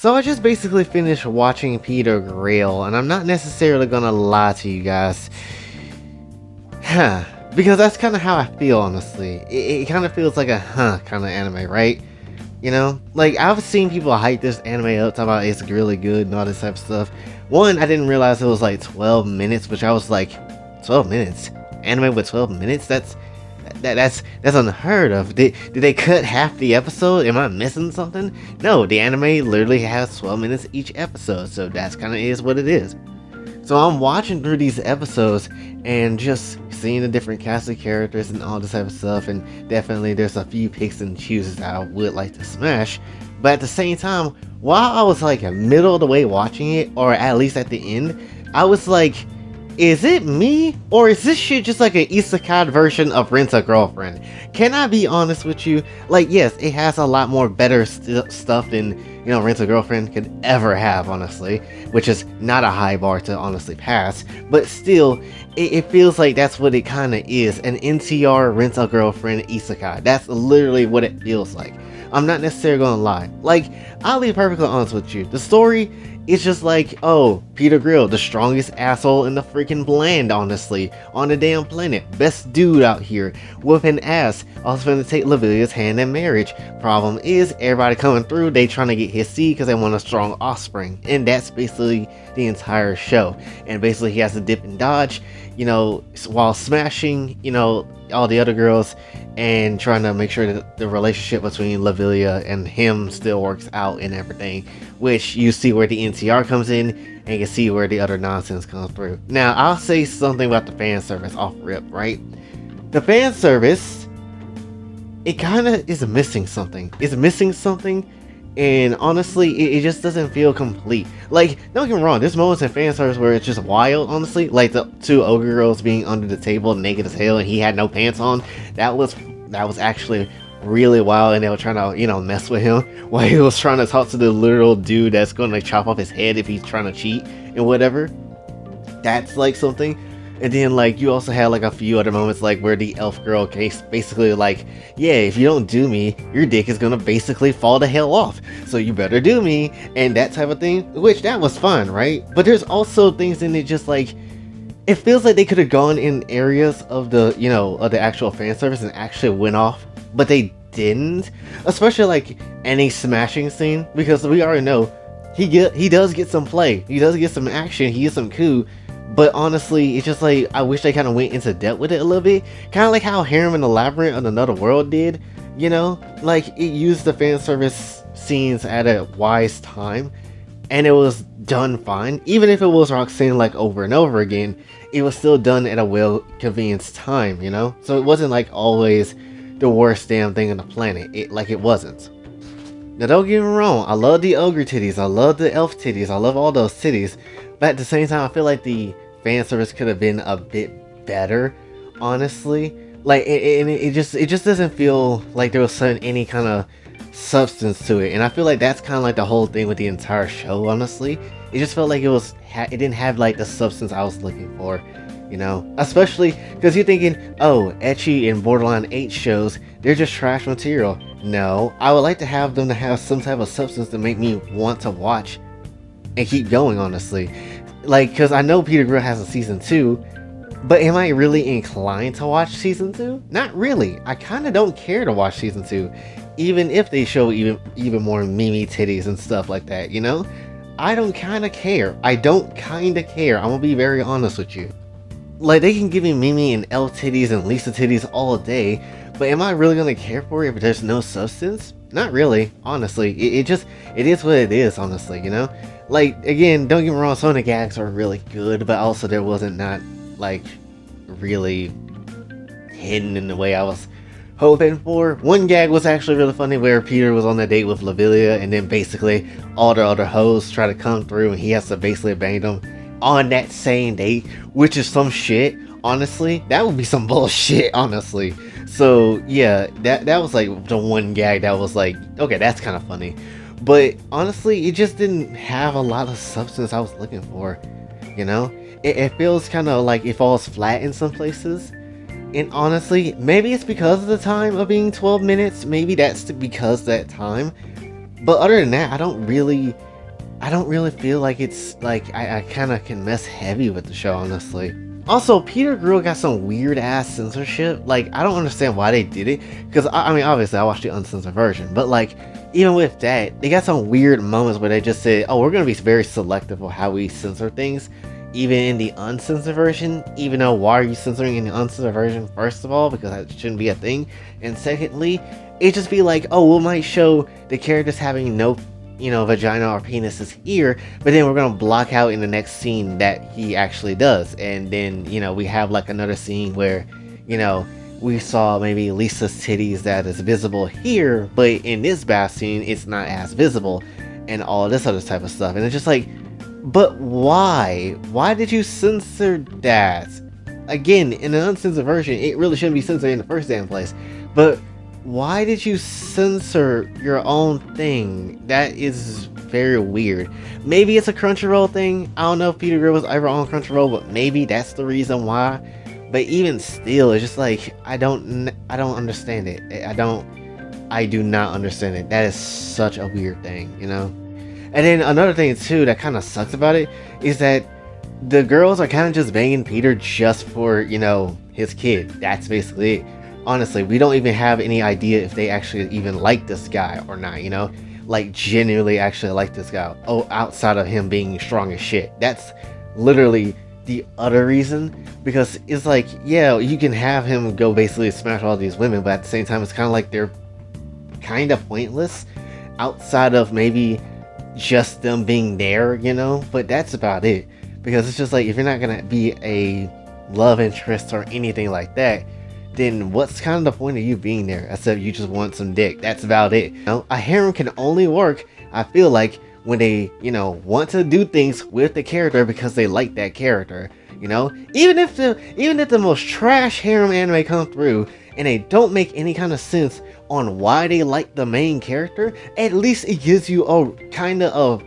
So I just basically finished watching Peter Grail, and I'm not necessarily gonna lie to you guys. Because that's kind of how I feel, honestly. It kind of feels like a kind of anime, right? You know? Like, I've seen people hype this anime up, talking about it's really good and all this type of stuff. One, I didn't realize it was like 12 minutes, which I was like, 12 minutes? Anime with 12 minutes? That's unheard of. Did they cut half the episode? Am I missing something? No, the anime literally has 12 minutes each episode, so that's kind of is what it is. So I'm watching through these episodes and just seeing the different cast of characters and all this type of stuff, and definitely there's a few picks and chooses that I would like to smash. But at the same time, while I was like middle of the way watching it, or at least at the end, I was like, is it me? Or is this shit just like an isekai version of Rent a Girlfriend? Can I be honest with you? Like, yes, it has a lot more better stuff than, you know, Rent a Girlfriend could ever have, honestly. Which is not a high bar to honestly pass. But still, it feels like that's what it kind of is. An NTR Rent a Girlfriend isekai. That's literally what it feels like. I'm not necessarily gonna lie. Like, I'll be perfectly honest with you. The story, it's just like, oh, Peter Grill, the strongest asshole in the freaking land, honestly, on the damn planet. Best dude out here, with an ass. Also gonna take Lavilia's hand in marriage. Problem is, everybody coming through, they trying to get his seed because they want a strong offspring. And that's basically the entire show. And basically he has to dip and dodge, you know, while smashing, you know, all the other girls, and trying to make sure that the relationship between Lavilia and him still works out and everything, which you see where the NTR comes in, and you can see where the other nonsense comes through. Now, I'll say something about the fan service off rip, right? The fan service, it kind of is missing something. It's missing something, and honestly, it just doesn't feel complete. Like, don't get me wrong, there's moments in fan service where it's just wild, honestly. Like the two ogre girls being under the table naked as hell and he had no pants on. That was actually really wild, and they were trying to, you know, mess with him while he was trying to talk to the literal dude that's going to chop off his head if he's trying to cheat and whatever. That's like something. And then, like, you also had like a few other moments, like where the elf girl case basically like, yeah, if you don't do me, your dick is gonna basically fall the hell off, so you better do me, and that type of thing, which that was fun, right? But there's also things in it, just like, it feels like they could have gone in areas of the, you know, of the actual fan service and actually went off, but they didn't. Especially like any smashing scene, because we already know he does get some play, he does get some action, he gets some coup. But honestly, it's just like, I wish they kind of went into depth with it a little bit. Kind of like how Harem in the Labyrinth of Another World did, you know? Like, it used the fan service scenes at a wise time, and it was done fine. Even if it was Roxanne like over and over again, it was still done at a well-convenienced time, you know? So it wasn't like always the worst damn thing on the planet. It wasn't. Now don't get me wrong, I love the ogre titties, I love the elf titties, I love all those titties. But at the same time, I feel like the fan service could have been a bit better, honestly. Like, it just doesn't feel like there was any kind of substance to it. And I feel like that's kind of like the whole thing with the entire show, honestly. It just felt like it didn't have like the substance I was looking for, you know? Especially because you're thinking, oh, ecchi and Borderline 8 shows, they're just trash material. No, I would like to have them to have some type of substance to make me want to watch and keep going, honestly. Like, because I know Peter Grill has a season 2, but am I really inclined to watch season 2? Not really. I kind of don't care to watch season 2, even if they show even more Mimi titties and stuff like that, you know? I don't kind of care. I'm gonna be very honest with you. Like, they can give me Mimi and Elle titties and Lisa titties all day, but am I really gonna care for it if there's no substance? Not really, honestly. It is what it is, honestly, you know? Like, again, don't get me wrong, some of the gags are really good, but also there wasn't not, like, really hidden in the way I was hoping for. One gag was actually really funny, where Peter was on a date with Lavilia, and then basically all the other hoes try to come through, and he has to basically bang them on that same date, which is some shit. Honestly, that would be some bullshit, honestly. So yeah, that was like the one gag that was like, okay, that's kind of funny. But honestly, it just didn't have a lot of substance I was looking for, you know? It feels kind of like it falls flat in some places. And honestly, maybe it's because of the time of being 12 minutes. Maybe that's because that time. But other than that, I don't really I don't really feel like it's like I kind of can mess heavy with the show, honestly. Also, Peter Grill got some weird ass censorship. Like, I don't understand why they did it. Because, I mean, obviously, I watched the uncensored version. But, like, even with that, they got some weird moments where they just said, oh, we're going to be very selective of how we censor things. Even in the uncensored version. Even though, why are you censoring in the uncensored version, first of all? Because that shouldn't be a thing. And secondly, it just be like, oh, we might show the characters having no vagina or penis's here, but then we're gonna block out in the next scene that he actually does, and then we have like another scene where we saw maybe Lisa's titties that is visible here, but in this bath scene it's not as visible, and all this other type of stuff, and it's just like, but why did you censor that? Again, in an uncensored version, it really shouldn't be censored in the first damn place, but why did you censor your own thing? That is very weird. Maybe it's a Crunchyroll thing. I don't know if Peter Grill was ever on Crunchyroll, but maybe that's the reason why. But even still, it's just like I don't understand it. I do not understand it. That is such a weird thing, And then another thing too that kind of sucks about it is that the girls are kind of just banging Peter just for his kid. That's basically it. Honestly, we don't even have any idea if they actually even like this guy or not, like genuinely actually like this guy. Oh, outside of him being strong as shit. That's literally the other reason, because it's like, yeah, you can have him go basically smash all these women, but at the same time, it's kind of like they're kind of pointless outside of maybe just them being there, but that's about it, because it's just like, if you're not gonna be a love interest or anything like that, then what's kind of the point of you being there, except you just want some dick? That's about it. A harem can only work, I feel like, when they, want to do things with the character because they like that character, Even if the most trash harem anime come through and they don't make any kind of sense on why they like the main character, at least it gives you a kind of a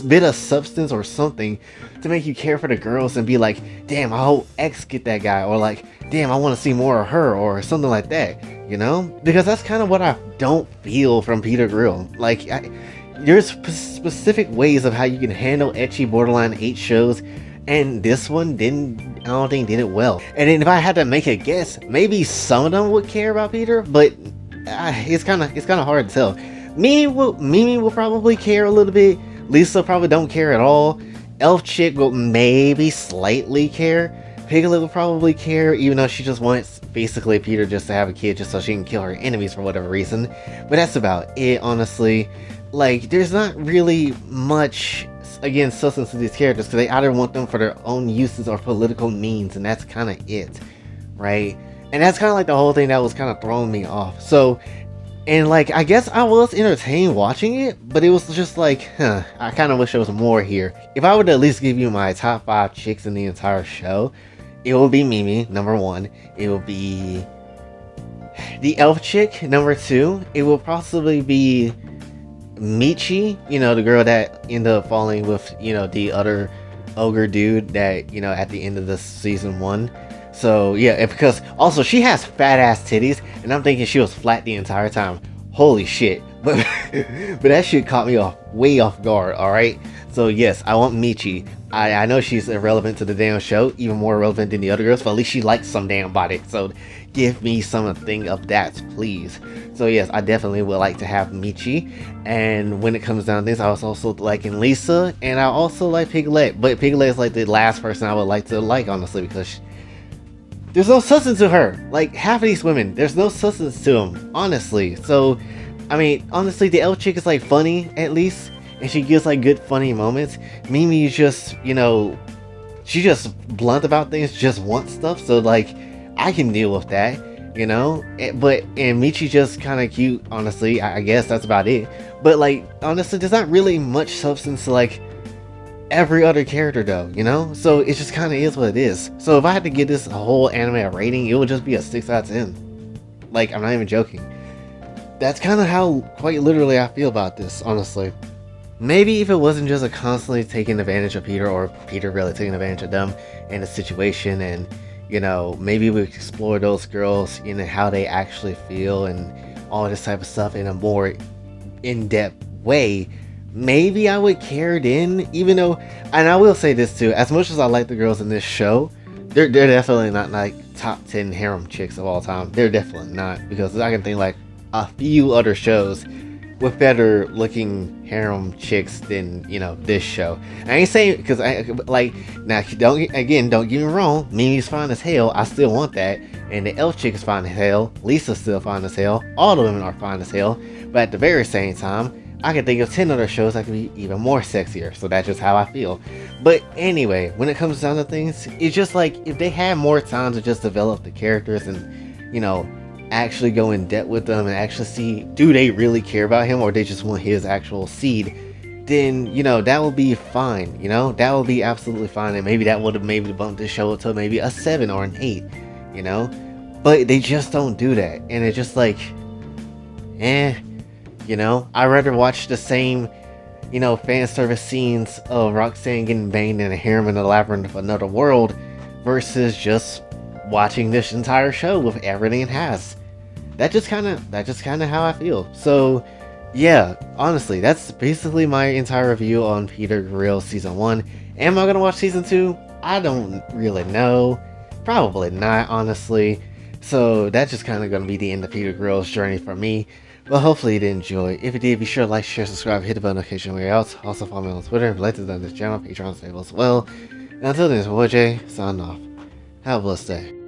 bit of substance or something to make you care for the girls and be like, damn, I hope X get that guy, or like, damn, I want to see more of her, or something like that, because that's kind of what I don't feel from Peter Grill. Like, there's specific ways of how you can handle ecchi borderline 8 shows, and this one I don't think did it well. And then if I had to make a guess, maybe some of them would care about Peter, but it's kind of hard to tell. Mimi will probably care a little bit. Lisa probably don't care at all. Elf Chick will maybe slightly care. Piglet will probably care, even though she just wants basically Peter just to have a kid just so she can kill her enemies for whatever reason. But that's about it, honestly. Like, there's not really much, again, substance to these characters, because they either want them for their own uses or political means, and that's kind of it, right? And that's kind of like the whole thing that was kind of throwing me off. So, and like, I guess I was entertained watching it, but it was just like, I kind of wish there was more here. If I would at least give you my top 5 chicks in the entire show, it will be Mimi, number 1. It will be the elf chick, number 2. It will possibly be Michi, the girl that ended up falling with, the other ogre dude that, at the end of the season 1. So yeah, because also she has fat ass titties, and I'm thinking she was flat the entire time. Holy shit. But that shit caught me way off guard, alright? So yes, I want Michi. I know she's irrelevant to the damn show, even more irrelevant than the other girls, but at least she likes some damn body. So give me something of that, please. So yes, I definitely would like to have Michi. And when it comes down to this, I was also liking Lisa, and I also like Piglet. But Piglet is like the last person I would like to like, honestly, because there's no substance to her. Like, half of these women, there's no substance to them, honestly. So, I mean, honestly, the elf chick is like funny, at least, and she gives like good funny moments. Mimi is just, she's just blunt about things, just wants stuff. So like, I can deal with that, and Michi just kind of cute, honestly. I guess that's about it. But like, honestly, there's not really much substance to like every other character though, so it just kind of is what it is. So if I had to give this a whole anime a rating, it would just be a 6 out of 10. Like, I'm not even joking. That's kind of how, quite literally, I feel about this, honestly. Maybe if it wasn't just a constantly taking advantage of Peter, or Peter really taking advantage of them in a situation, and maybe we explore those girls, how they actually feel and all this type of stuff in a more in-depth way. maybe I would care then, even though, and I will say this too, as much as I like the girls in this show, they're definitely not like top 10 harem chicks of all time. They're definitely not, because I can think like a few other shows with better looking harem chicks than this show. I ain't saying because I like now don't get me wrong. Mimi's fine as hell. I still want that, and the elf chick is fine as hell. Lisa's still fine as hell. All the women are fine as hell. But at the very same time, I can think of 10 other shows that could be even more sexier. So that's just how I feel. But anyway, when it comes down to things, it's just like if they had more time to just develop the characters and actually go in depth with them and actually see, do they really care about him or they just want his actual seed, then that would be fine. That would be absolutely fine, and maybe that would have maybe bumped the show up to maybe a 7 or an 8. But they just don't do that, and it's just like I'd rather watch the same fan service scenes of Roxanne getting banged in a harem in the labyrinth of another world versus just watching this entire show with everything it has. That's just kind of how I feel. So yeah, honestly, that's basically my entire review on Peter Grill season 1. Am I gonna watch season 2? I don't really know. Probably not, honestly. So that's just kind of gonna be the end of Peter Grill's journey for me. But hopefully you did enjoy. If you did, be sure to like, share, subscribe, hit the bell notification where you're out. Also follow me on Twitter if you'd like to join this channel, Patreon stable as well. And until then, it's boy Jay, signing off. Have a blessed day.